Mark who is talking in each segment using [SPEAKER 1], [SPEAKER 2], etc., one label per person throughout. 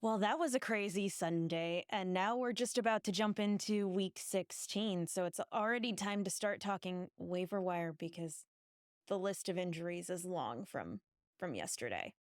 [SPEAKER 1] Well, that was a crazy Sunday, and now we're just about to jump into week 16, so it's already time to start talking waiver wire because the list of injuries is long from yesterday.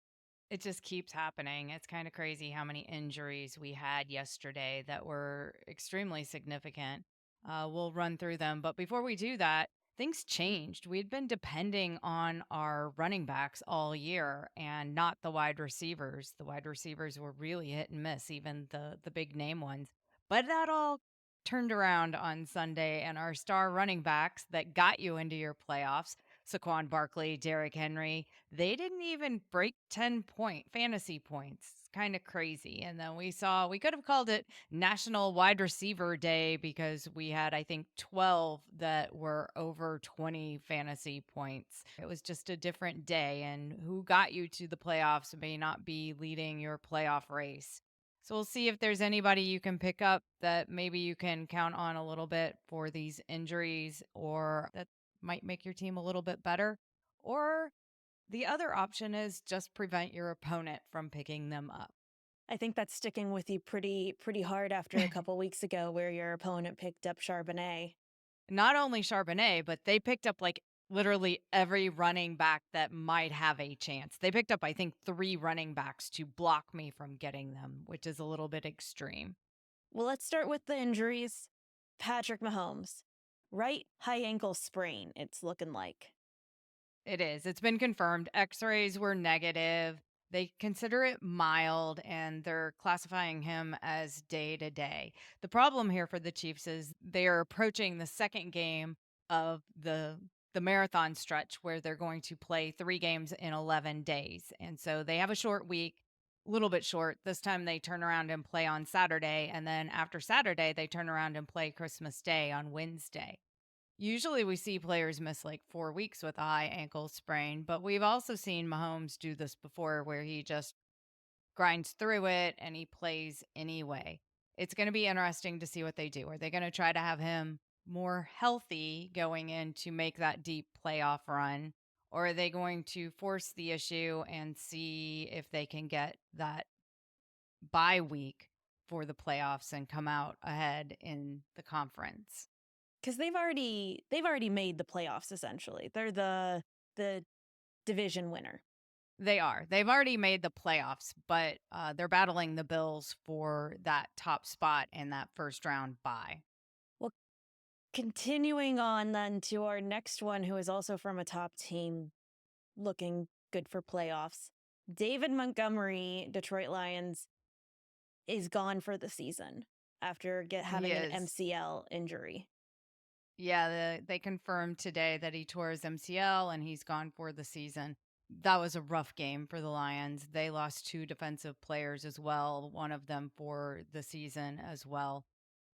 [SPEAKER 2] It just keeps happening. It's kind of crazy how many injuries we had yesterday that were extremely significant. We'll run through them. But before we do that, things changed. We'd been depending on our running backs all year and not the wide receivers. The wide receivers were really hit and miss, even the big name ones. But that all turned around on Sunday, and our star running backs that got you into your playoffs, Saquon Barkley, Derrick Henry, they didn't even break 10-point fantasy points. It's kind of crazy. And then we could have called it National Wide Receiver Day because we had, I think, 12 that were over 20 fantasy points. It was just a different day. And who got you to the playoffs may not be leading your playoff race. So we'll see if there's anybody you can pick up that maybe you can count on a little bit for these injuries or that might make your team a little bit better. Or the other option is just prevent your opponent from picking them up.
[SPEAKER 1] I think that's sticking with you pretty hard after a couple weeks ago where your opponent picked up Charbonnet.
[SPEAKER 2] Not only Charbonnet, but they picked up like literally every running back that might have a chance. They picked up, I think, 3 running backs to block me from getting them, which is a little bit extreme.
[SPEAKER 1] Well, let's start with the injuries. Patrick Mahomes, right high ankle sprain, it's looking like.
[SPEAKER 2] It is. It's been confirmed. X rays were negative. They consider it mild and they're classifying him as day to day. The problem here for the Chiefs is they are approaching the second game of the marathon stretch where they're going to play 3 games in 11 days. And so they have a short week, a little bit short. This time they turn around and play on Saturday, and then after Saturday they turn around and play Christmas Day on Wednesday. Usually we see players miss like 4 weeks with a high ankle sprain, but we've also seen Mahomes do this before where he just grinds through it and he plays anyway. It's going to be interesting to see what they do. Are they going to try to have him more healthy going in to make that deep playoff run? Or are they going to force the issue and see if they can get that bye week for the playoffs and come out ahead in the conference?
[SPEAKER 1] Because they've already made the playoffs essentially. They're the division winner.
[SPEAKER 2] They are. They've already made the playoffs, but they're battling the Bills for that top spot in that first round bye.
[SPEAKER 1] Well, continuing on then to our next one, who is also from a top team looking good for playoffs. David Montgomery, Detroit Lions, is gone for the season after
[SPEAKER 2] He
[SPEAKER 1] having an
[SPEAKER 2] is.
[SPEAKER 1] MCL injury.
[SPEAKER 2] Yeah, they confirmed today that he tore his MCL and he's gone for the season. That was a rough game for the Lions. They lost 2 defensive players as well, one of them for the season as well.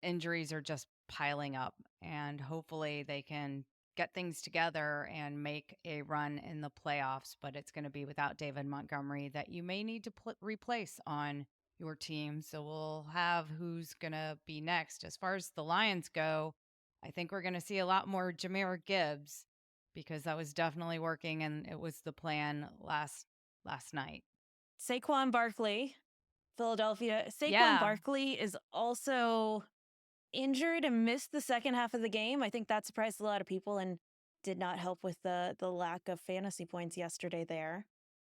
[SPEAKER 2] Injuries are just piling up, and hopefully they can get things together and make a run in the playoffs. But it's going to be without David Montgomery that you may need to replace on your team. So we'll have who's going to be next. As far as the Lions go, I think we're going to see a lot more Jahmyr Gibbs because that was definitely working and it was the plan last night.
[SPEAKER 1] Saquon Barkley, Philadelphia. Saquon
[SPEAKER 2] Yeah,
[SPEAKER 1] Barkley is also injured and missed the second half of the game. I think that surprised a lot of people and did not help with the lack of fantasy points yesterday there.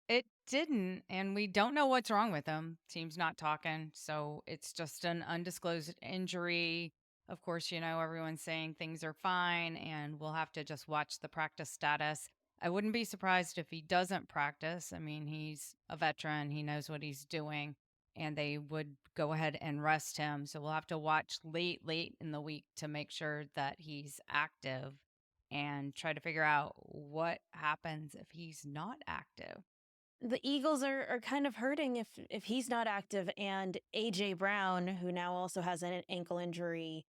[SPEAKER 2] it didn't, and we don't know what's wrong with him. Team's not talking, so it's just an undisclosed injury. Of course, everyone's saying things are fine, and we'll have to just watch the practice status. I wouldn't be surprised if he doesn't practice. I mean, he's a veteran, he knows what he's doing, and they would go ahead and rest him. So we'll have to watch late in the week to make sure that he's active and try to figure out what happens if he's not active.
[SPEAKER 1] The Eagles are kind of hurting if he's not active, and AJ Brown, who now also has an ankle injury.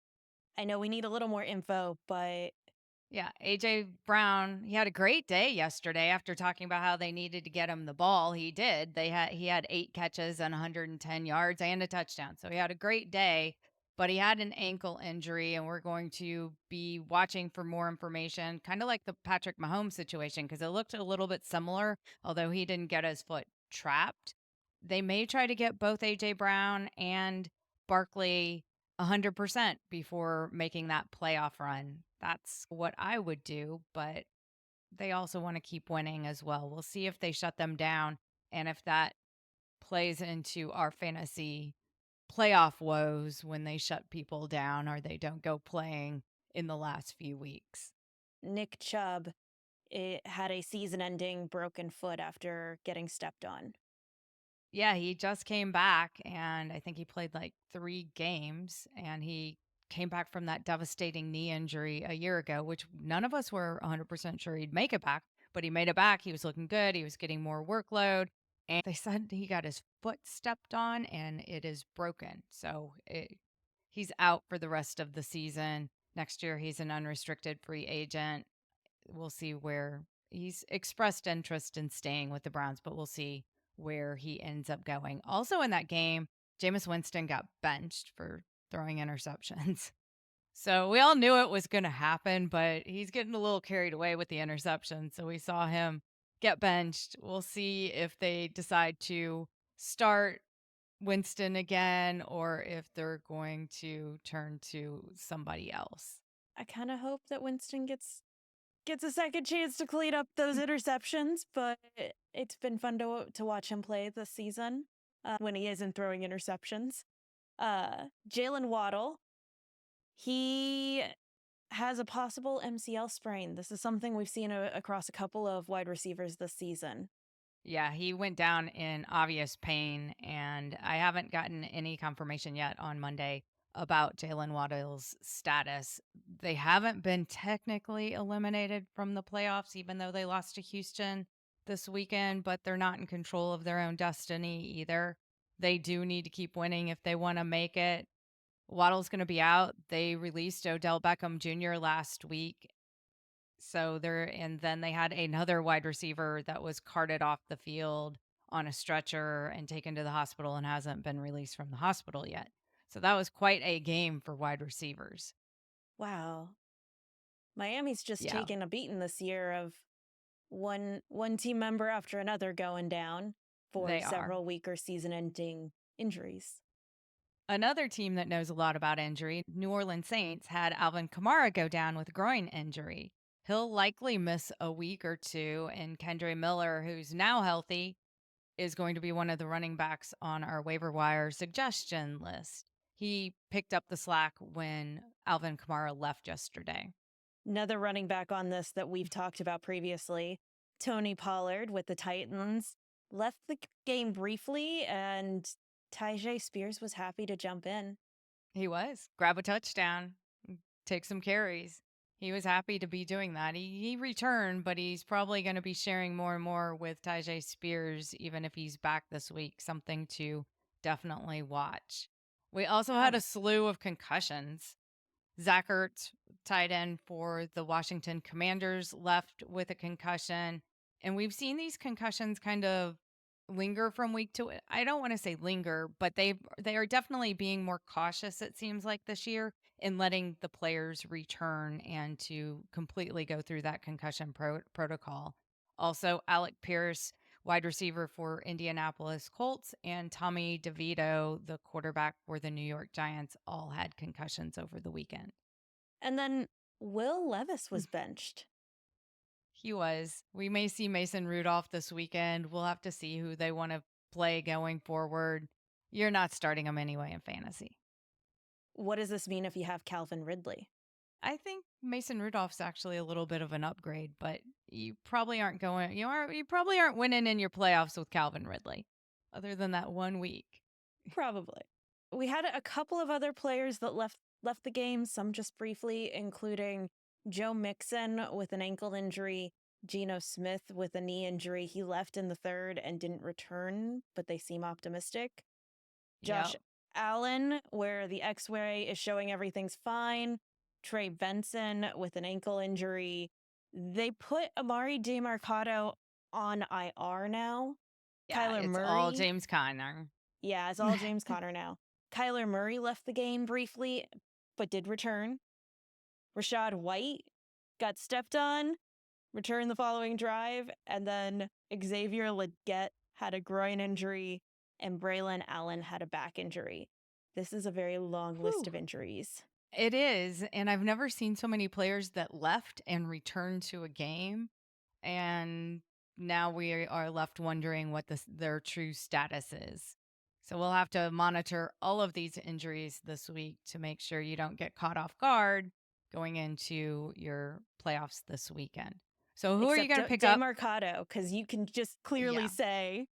[SPEAKER 1] I know we need a little more info, but
[SPEAKER 2] Yeah, AJ Brown, he had a great day yesterday after talking about how they needed to get him the ball. He did. He had 8 catches and 110 yards and a touchdown. So he had a great day, but he had an ankle injury and we're going to be watching for more information, kind of like the Patrick Mahomes situation because it looked a little bit similar, although he didn't get his foot trapped. They may try to get both A.J. Brown and Barkley 100% before making that playoff run. That's what I would do, but they also want to keep winning as well. We'll see if they shut them down and if that plays into our fantasy playoff woes when they shut people down or they don't go playing in the last few weeks.
[SPEAKER 1] Nick Chubb had a season-ending broken foot after getting stepped on.
[SPEAKER 2] Yeah, he just came back and I think he played like 3 games and he came back from that devastating knee injury a year ago, which none of us were 100% sure he'd make it back, but he made it back. He was looking good. He was getting more workload. And they said he got his foot stepped on and it is broken. He's out for the rest of the season. Next year, he's an unrestricted free agent. We'll see where he's expressed interest in staying with the Browns, but we'll see where he ends up going. Also in that game, Jameis Winston got benched for throwing interceptions. So we all knew it was going to happen, but he's getting a little carried away with the interception. So we saw him get benched. We'll see if they decide to start Winston again or if they're going to turn to somebody else.
[SPEAKER 1] I kind of hope that Winston gets a second chance to clean up those interceptions, but it's been fun to watch him play this season when he isn't throwing interceptions. Jaylen Waddle, he has a possible MCL sprain. This is something we've seen across a couple of wide receivers this season.
[SPEAKER 2] Yeah, he went down in obvious pain, and I haven't gotten any confirmation yet on Monday about Jaylen Waddle's status. They haven't been technically eliminated from the playoffs, even though they lost to Houston this weekend, but they're not in control of their own destiny either. They do need to keep winning if they want to make it. Waddle's going to be out. They released Odell Beckham Jr. last week, and then they had another wide receiver that was carted off the field on a stretcher and taken to the hospital and hasn't been released from the hospital yet. So that was quite a game for wide receivers.
[SPEAKER 1] Wow. Miami's just
[SPEAKER 2] Yeah,
[SPEAKER 1] taken a beating this year of one team member after another going down for
[SPEAKER 2] they are.
[SPEAKER 1] several week or season-ending injuries.
[SPEAKER 2] Another team that knows a lot about injury, New Orleans Saints, had Alvin Kamara go down with a groin injury. He'll likely miss a week or two, and Kendre Miller, who's now healthy, is going to be one of the running backs on our waiver wire suggestion list. He picked up the slack when Alvin Kamara left yesterday.
[SPEAKER 1] Another running back on this that we've talked about previously, Tony Pollard with the Titans, left the game briefly, and Tyjae Spears was happy to jump in.
[SPEAKER 2] He was. Grab a touchdown, take some carries. He was happy to be doing that. He returned, but he's probably going to be sharing more and more with Tyjae Spears, even if he's back this week. Something to definitely watch. We also had a slew of concussions. Zach Ertz, tight end for the Washington Commanders, left with a concussion. And we've seen these concussions kind of linger from week to I don't want to say linger, but they are definitely being more cautious, it seems like, this year in letting the players return and to completely go through that concussion protocol. Also, Alec Pierce, wide receiver for Indianapolis Colts, and Tommy DeVito, the quarterback for the New York Giants, all had concussions over the weekend.
[SPEAKER 1] And then Will Levis was benched.
[SPEAKER 2] He was. We may see Mason Rudolph this weekend. We'll have to see who they want to play going forward. You're not starting him anyway in fantasy.
[SPEAKER 1] What does this mean if you have Calvin Ridley?
[SPEAKER 2] I think Mason Rudolph's actually a little bit of an upgrade, but you probably aren't winning in your playoffs with Calvin Ridley, other than that 1 week.
[SPEAKER 1] Probably. We had a couple of other players that left the game, some just briefly, including Joe Mixon with an ankle injury, Geno Smith with a knee injury. He left in the third and didn't return, but they seem optimistic. Josh Allen, where the X-ray is showing everything's fine. Trey Benson with an ankle injury. They put Amari DeMarcado on IR now.
[SPEAKER 2] Yeah,
[SPEAKER 1] Kyler
[SPEAKER 2] it's
[SPEAKER 1] Murray.
[SPEAKER 2] all James Conner.
[SPEAKER 1] Yeah, it's all James Conner now. Kyler Murray left the game briefly, but did return. Rashad White got stepped on, returned the following drive, and then Xavier Legette had a groin injury and Braylon Allen had a back injury. This is a very long list of injuries.
[SPEAKER 2] It is. And I've never seen so many players that left and returned to a game. And now we are left wondering what their true status is. So we'll have to monitor all of these injuries this week to make sure you don't get caught off guard going into your playoffs this weekend. So who are you going to pick up?
[SPEAKER 1] DeMarcado, because you can just clearly say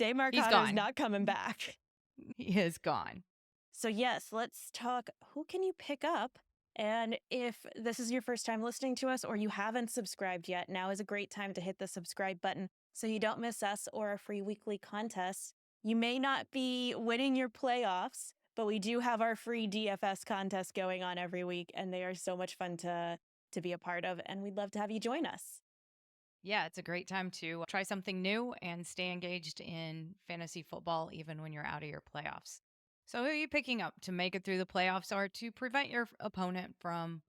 [SPEAKER 1] DeMarcado is not coming back.
[SPEAKER 2] He is gone.
[SPEAKER 1] So yes, let's talk. Who can you pick up? And if this is your first time listening to us or you haven't subscribed yet, now is a great time to hit the subscribe button so you don't miss us or our free weekly contests. You may not be winning your playoffs, but we do have our free DFS contest going on every week, and they are so much fun to be a part of, and we'd love to have you join us.
[SPEAKER 2] Yeah, it's a great time to try something new and stay engaged in fantasy football even when you're out of your playoffs. So who are you picking up to make it through the playoffs or to prevent your opponent from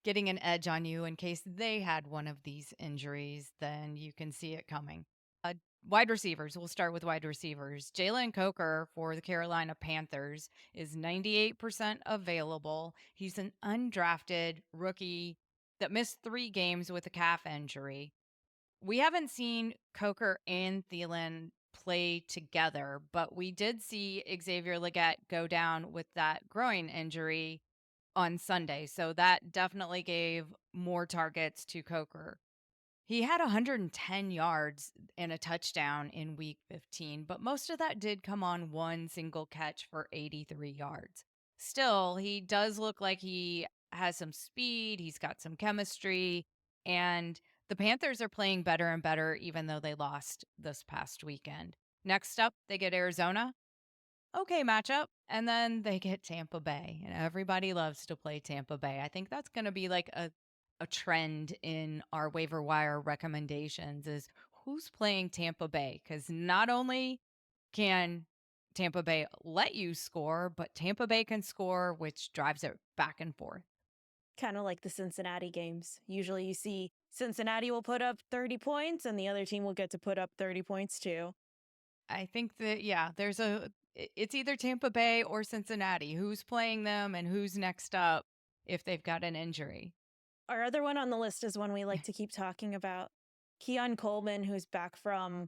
[SPEAKER 2] getting an edge on you in case they had one of these injuries? Then you can see it coming. Wide receivers. We'll start with wide receivers. Jalen Coker for the Carolina Panthers is 98% available. He's an undrafted rookie that missed 3 games with a calf injury. We haven't seen Coker and Thielen play together, but we did see Xavier Legette go down with that groin injury on Sunday. So that definitely gave more targets to Coker. He had 110 yards and a touchdown in week 15, but most of that did come on one single catch for 83 yards. Still, he does look like he has some speed, he's got some chemistry, and the Panthers are playing better and better even though they lost this past weekend. Next up, they get Arizona. Okay, matchup. And then they get Tampa Bay, and everybody loves to play Tampa Bay. I think that's going to be like a trend in our waiver wire recommendations is who's playing Tampa Bay, because not only can Tampa Bay let you score, but Tampa Bay can score, which drives it back and forth.
[SPEAKER 1] Kind of like the Cincinnati games. Usually you see Cincinnati will put up 30 points and the other team will get to put up 30 points too.
[SPEAKER 2] I think that, yeah, it's either Tampa Bay or Cincinnati. Who's playing them and who's next up if they've got an injury?
[SPEAKER 1] Our other one on the list is one we like to keep talking about. Keon Coleman, who's back from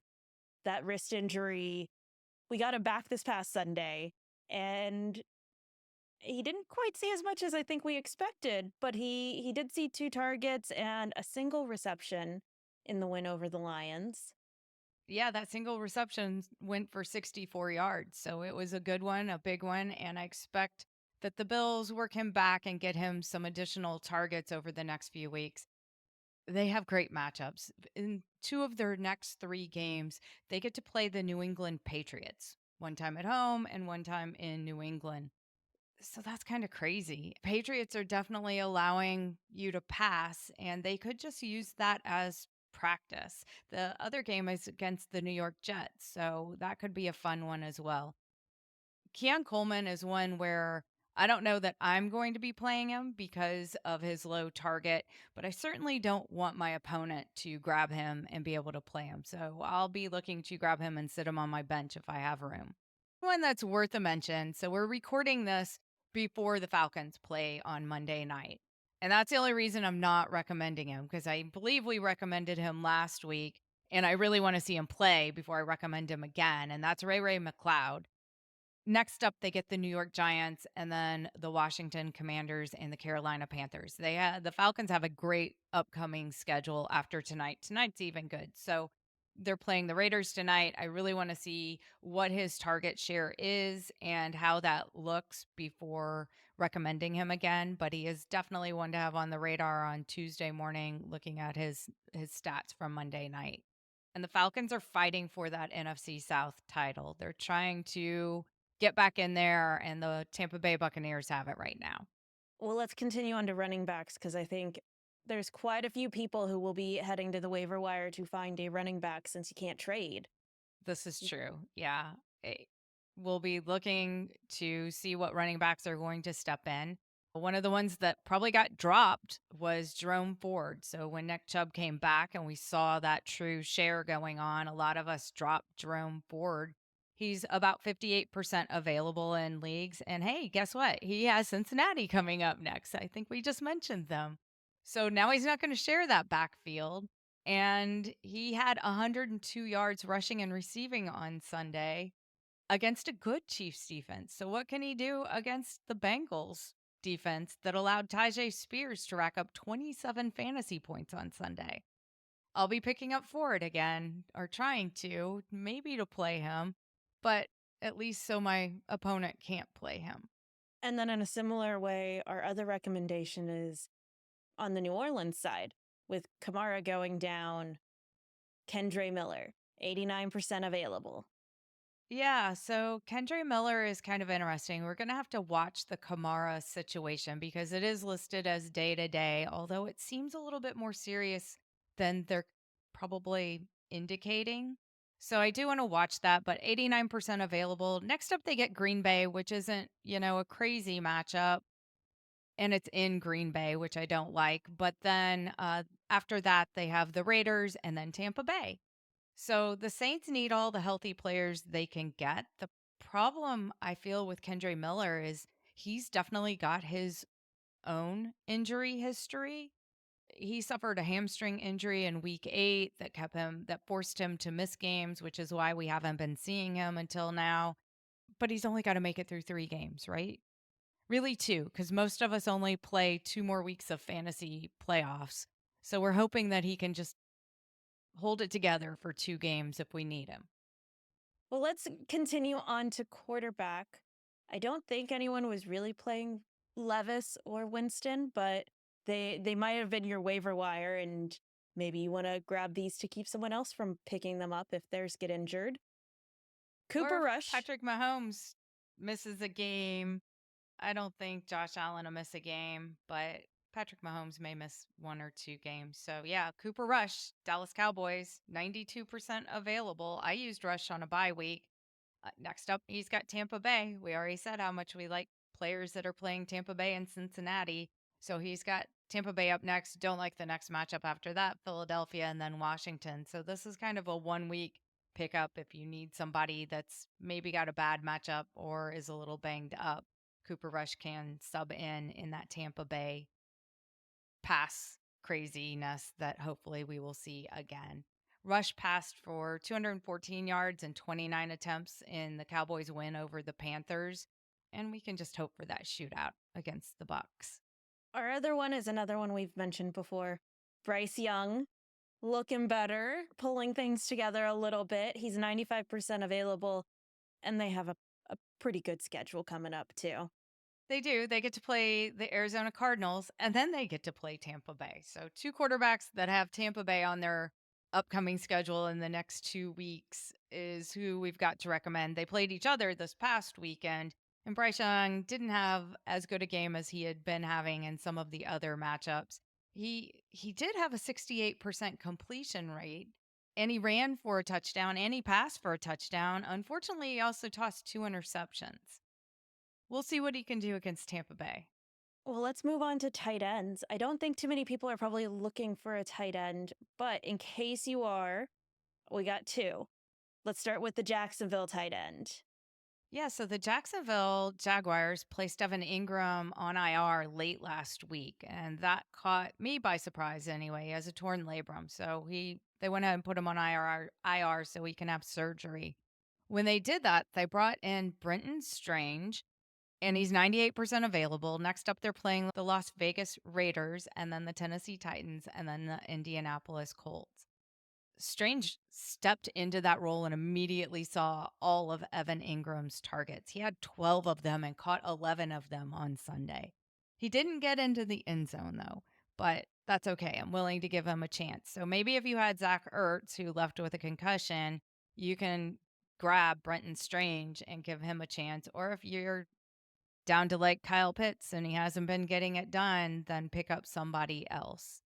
[SPEAKER 1] that wrist injury. We got him back this past Sunday, and he didn't quite see as much as I think we expected, but he did see 2 targets and a single reception in the win over the Lions.
[SPEAKER 2] Yeah, that single reception went for 64 yards. So it was a good one, a big one. And I expect that the Bills work him back and get him some additional targets over the next few weeks. They have great matchups. In 2 of their next 3 games, they get to play the New England Patriots, one time at home and one time in New England. So that's kind of crazy. Patriots are definitely allowing you to pass, and they could just use that as practice. The other game is against the New York Jets, so that could be a fun one as well. Keon Coleman is one where I don't know that I'm going to be playing him because of his low target, but I certainly don't want my opponent to grab him and be able to play him. So I'll be looking to grab him and sit him on my bench if I have room. One that's worth a mention. So we're recording this before the Falcons play on Monday night. And that's the only reason I'm not recommending him, because I believe we recommended him last week and I really want to see him play before I recommend him again. And that's Ray McCloud. Next up, they get the New York Giants and then the Washington Commanders and the Carolina Panthers. The Falcons have a great upcoming schedule after tonight. Tonight's even good. So they're playing the Raiders tonight. I really want to see what his target share is and how that looks before recommending him again. But he is definitely one to have on the radar on Tuesday morning, looking at his stats from Monday night. And the Falcons are fighting for that NFC South title. They're trying to get back in there, and the Tampa Bay Buccaneers have it right now.
[SPEAKER 1] Well, let's continue on to running backs, because I think there's quite a few people who will be heading to the waiver wire to find a running back since you can't trade.
[SPEAKER 2] This is true. Yeah. We'll be looking to see what running backs are going to step in. One of the ones that probably got dropped was Jerome Ford. So when Nick Chubb came back and we saw that true share going on, a lot of us dropped Jerome Ford. He's about 58% available in leagues. And hey, guess what? He has Cincinnati coming up next. I think we just mentioned them. So now he's not going to share that backfield. And he had 102 yards rushing and receiving on Sunday against a good Chiefs defense. So what can he do against the Bengals defense that allowed Tajay Spears to rack up 27 fantasy points on Sunday? I'll be picking up Ford again, or trying to, maybe to play him, but at least so my opponent can't play him.
[SPEAKER 1] And then in a similar way, our other recommendation is on the New Orleans side, with Kamara going down, Kendre Miller, 89% available.
[SPEAKER 2] Yeah, so Kendre Miller is kind of interesting. We're going to have to watch the Kamara situation because it is listed as day to day, although it seems a little bit more serious than they're probably indicating. So I do want to watch that, but 89% available. Next up, they get Green Bay, which isn't, a crazy matchup. And it's in Green Bay, which I don't like. But then after that, they have the Raiders and then Tampa Bay. So the Saints need all the healthy players they can get. The problem I feel with Kendre Miller is he's definitely got his own injury history. He suffered a hamstring injury in week 8 that forced him to miss games, which is why we haven't been seeing him until now. But he's only got to make it through 3 games, right? Really 2, because most of us only play 2 more weeks of fantasy playoffs. So we're hoping that he can just hold it together for 2 games if we need him.
[SPEAKER 1] Well, let's continue on to quarterback. I don't think anyone was really playing Levis or Winston, but they might have been your waiver wire, and maybe you want to grab these to keep someone else from picking them up if theirs get injured. Cooper
[SPEAKER 2] Or if
[SPEAKER 1] Rush.
[SPEAKER 2] Patrick Mahomes misses a game. I don't think Josh Allen will miss a game, but Patrick Mahomes may miss 1 or 2 games. So, yeah, Cooper Rush, Dallas Cowboys, 92% available. I used Rush on a bye week. Next up, he's got Tampa Bay. We already said how much we like players that are playing Tampa Bay and Cincinnati. So he's got Tampa Bay up next. Don't like the next matchup after that, Philadelphia and then Washington. So this is kind of a 1 week pickup if you need somebody that's maybe got a bad matchup or is a little banged up. Cooper Rush can sub in that Tampa Bay pass craziness that hopefully we will see again. Rush passed for 214 yards and 29 attempts in the Cowboys' win over the Panthers, and we can just hope for that shootout against the Bucks.
[SPEAKER 1] Our other one is another one we've mentioned before. Bryce Young, looking better, pulling things together a little bit. He's 95% available, and they have a pretty good schedule coming up, too.
[SPEAKER 2] They do. They get to play the Arizona Cardinals, and then they get to play Tampa Bay. So 2 quarterbacks that have Tampa Bay on their upcoming schedule in the next 2 weeks is who we've got to recommend. They played each other this past weekend, and Bryce Young didn't have as good a game as he had been having in some of the other matchups. He did have a 68% completion rate, and he ran for a touchdown and he passed for a touchdown. Unfortunately, he also tossed 2 interceptions. We'll see what he can do against Tampa Bay.
[SPEAKER 1] Well, let's move on to tight ends. I don't think too many people are probably looking for a tight end, but in case you are, we got 2. Let's start with the Jacksonville tight end.
[SPEAKER 2] Yeah, so the Jacksonville Jaguars placed Evan Ingram on IR late last week, and that caught me by surprise anyway. He has a torn labrum. So they went ahead and put him on IR so he can have surgery. When they did that, they brought in Brenton Strange, and he's 98% available. Next up, they're playing the Las Vegas Raiders, and then the Tennessee Titans, and then the Indianapolis Colts. Strange stepped into that role and immediately saw all of Evan Ingram's targets. He had 12 of them and caught 11 of them on Sunday. He didn't get into the end zone, though, but that's okay. I'm willing to give him a chance. So maybe if you had Zach Ertz, who left with a concussion, you can grab Brenton Strange and give him a chance. Or if you're down to like Kyle Pitts and he hasn't been getting it done, then pick up somebody else.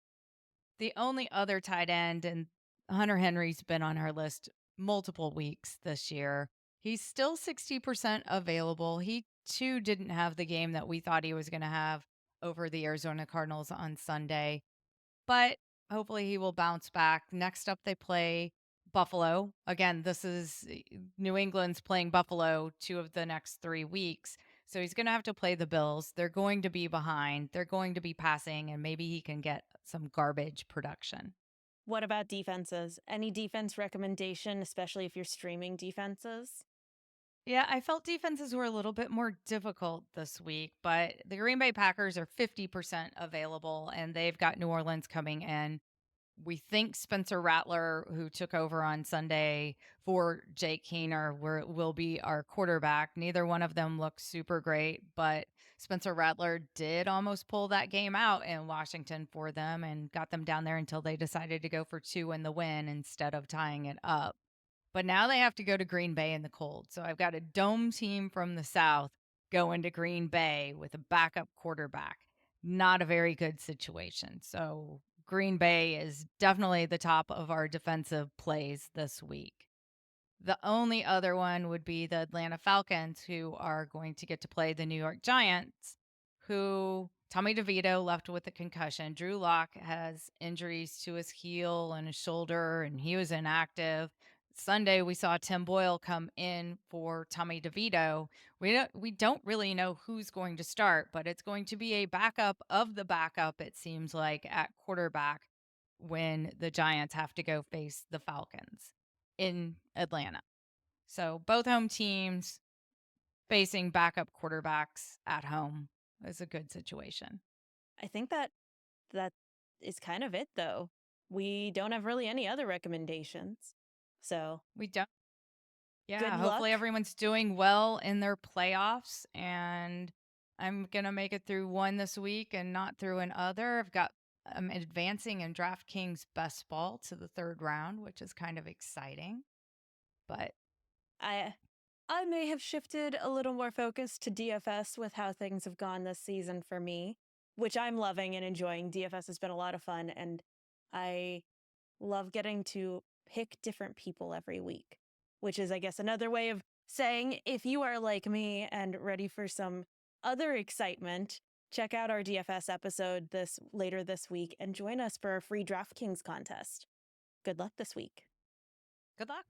[SPEAKER 2] The only other tight end, and Hunter Henry's been on our list multiple weeks this year. He's still 60% available. He too didn't have the game that we thought he was going to have over the Arizona Cardinals on Sunday, but hopefully he will bounce back. Next up, they play Buffalo. Again, this is New England's playing Buffalo 2 of the next 3 weeks. So he's going to have to play the Bills. They're going to be behind. They're going to be passing, and maybe he can get some garbage production.
[SPEAKER 1] What about defenses? Any defense recommendation, especially if you're streaming defenses?
[SPEAKER 2] Yeah, I felt defenses were a little bit more difficult this week, but the Green Bay Packers are 50% available, and they've got New Orleans coming in. We think Spencer Rattler, who took over on Sunday for Jake Hayner, will be our quarterback. Neither one of them looks super great, but Spencer Rattler did almost pull that game out in Washington for them and got them down there until they decided to go for 2 in the win instead of tying it up. But now they have to go to Green Bay in the cold. So I've got a dome team from the South going to Green Bay with a backup quarterback. Not a very good situation. So Green Bay is definitely the top of our defensive plays this week. The only other one would be the Atlanta Falcons, who are going to get to play the New York Giants, who Tommy DeVito left with a concussion. Drew Lock has injuries to his heel and his shoulder, and he was inactive. Sunday, we saw Tim Boyle come in for Tommy DeVito. We don't really know who's going to start, but it's going to be a backup of the backup, it seems like, at quarterback when the Giants have to go face the Falcons in Atlanta. So both home teams facing backup quarterbacks at home is a good situation.
[SPEAKER 1] I think that is kind of it, though. We don't have really any other recommendations. So
[SPEAKER 2] We don't.
[SPEAKER 1] good
[SPEAKER 2] Yeah,
[SPEAKER 1] luck.
[SPEAKER 2] hopefully everyone's doing well in their playoffs, and I'm gonna make it through one this week and not through another. I'm advancing in DraftKings best ball to the 3rd round, which is kind of exciting. But
[SPEAKER 1] I may have shifted a little more focus to DFS with how things have gone this season for me, which I'm loving and enjoying. DFS has been a lot of fun, and I love getting to pick different people every week, which is, I guess, another way of saying if you are like me and ready for some other excitement, check out our DFS episode later this week and join us for a free DraftKings contest. Good luck this week.
[SPEAKER 2] good luck.